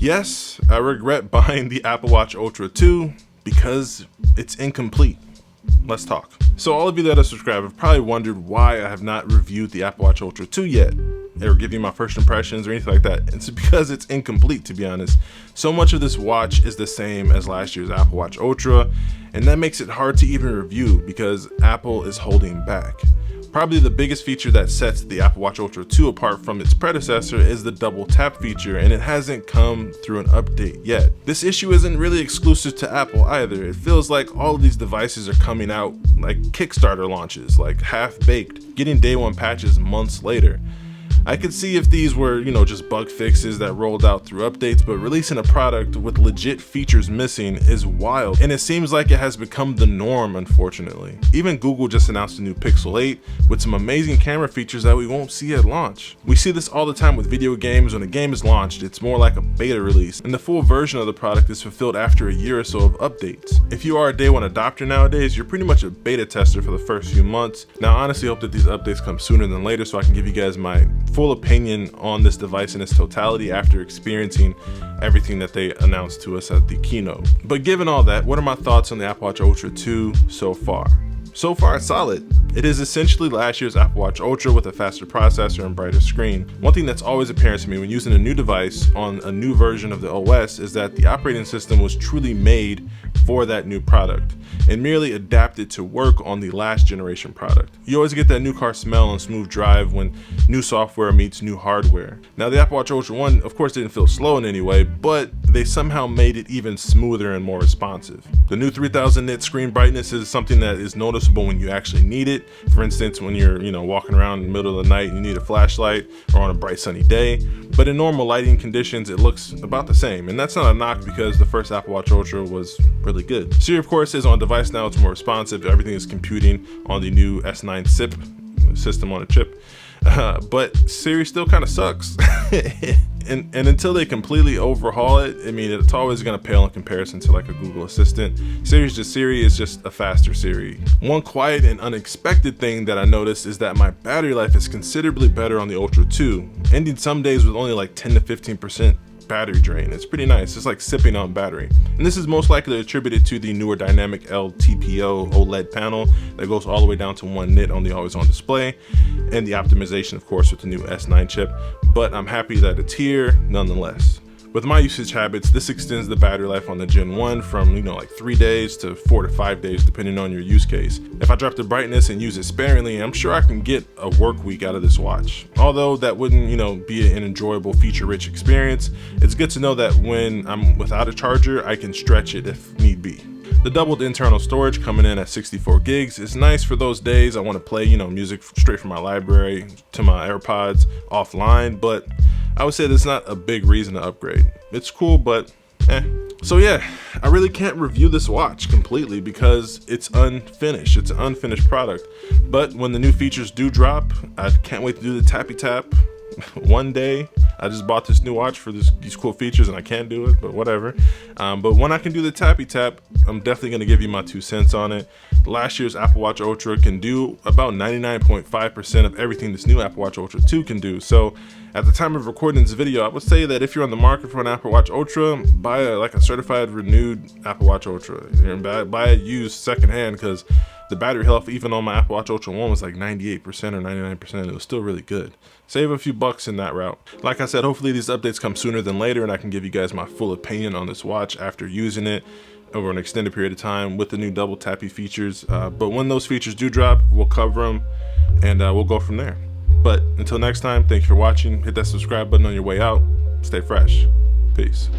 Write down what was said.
Yes, I regret buying the Apple Watch Ultra 2 because it's incomplete. Let's talk. So all of you that are subscribed have probably wondered why I have not reviewed the Apple Watch Ultra 2 yet, or give you my first impressions or anything like that. It's because it's incomplete, to be honest. So much of this watch is the same as last year's Apple Watch Ultra, and that makes it hard to even review because Apple is holding back. Probably the biggest feature that sets the Apple Watch Ultra 2 apart from its predecessor is the double tap feature, and it hasn't come through an update yet. This issue isn't really exclusive to Apple either. It feels like all of these devices are coming out like Kickstarter launches, like half-baked, getting day one patches months later. I could see if these were, just bug fixes that rolled out through updates, but releasing a product with legit features missing is wild, and it seems like it has become the norm, unfortunately. Even Google just announced a new Pixel 8 with some amazing camera features that we won't see at launch. We see this all the time with video games. When a game is launched, it's more like a beta release, and the full version of the product is fulfilled after a year or so of updates. If you are a day one adopter nowadays, you're pretty much a beta tester for the first few months. Now, I honestly hope that these updates come sooner than later so I can give you guys my full opinion on this device in its totality after experiencing everything that they announced to us at the keynote. But given all that, what are my thoughts on the Apple Watch Ultra 2 so far? So far, it's solid. It is essentially last year's Apple Watch Ultra with a faster processor and brighter screen. One thing that's always apparent to me when using a new device on a new version of the OS is that the operating system was truly made for that new product and merely adapted to work on the last generation product. You always get that new car smell and smooth drive when new software meets new hardware. Now, the Apple Watch Ultra 1 of course didn't feel slow in any way, but they somehow made it even smoother and more responsive. The new 3000 nit screen brightness is something that is noticeable when you actually need it. For instance, when you're walking around in the middle of the night and you need a flashlight, or on a bright sunny day. But in normal lighting conditions, it looks about the same, and that's not a knock because the first Apple Watch Ultra was really good. Siri, of course, is on device now. It's more responsive. Everything is computing on the new S9 SIP system on a chip. But Siri still kind of sucks. and until they completely overhaul it, it's always going to pale in comparison to like a Google Assistant. Siri is just a faster Siri. One quiet and unexpected thing that I noticed is that my battery life is considerably better on the Ultra 2, ending some days with only like 10 to 15% battery drain. It's pretty nice. It's like sipping on battery. And this is most likely attributed to the newer dynamic LTPO OLED panel that goes all the way down to 1 nit on the always on display, and the optimization, of course, with the new S9 chip. But I'm happy that it's here nonetheless. With my usage habits, this extends the battery life on the Gen 1 from like 3 days to 4 to 5 days depending on your use case. If I drop the brightness and use it sparingly, I'm sure I can get a work week out of this watch. Although that wouldn't be an enjoyable feature-rich experience, it's good to know that when I'm without a charger, I can stretch it if need be. The doubled internal storage coming in at 64 gigs is nice for those days I want to play music straight from my library to my AirPods offline, but I would say that's not a big reason to upgrade. It's cool, but So yeah, I really can't review this watch completely because it's unfinished. It's an unfinished product. But when the new features do drop, I can't wait to do the tappy tap. One day, I just bought this new watch for these cool features and I can't do it, but whatever. But when I can do the tappy tap, I'm definitely gonna give you my 2 cents on it. Last year's Apple Watch Ultra can do about 99.5% of everything this new Apple Watch Ultra 2 can do. So at the time of recording this video, I would say that if you're on the market for an Apple Watch Ultra, buy a certified renewed Apple Watch Ultra. Buy it used secondhand, because the battery health even on my Apple Watch Ultra 1 was like 98% or 99%. It was still really good. Save a few bucks in that route. Like I said, hopefully these updates come sooner than later and I can give you guys my full opinion on this watch after using it over an extended period of time with the new double tappy features. But when those features do drop, we'll cover them and we'll go from there. But until next time, thank you for watching. Hit that subscribe button on your way out. Stay fresh. Peace.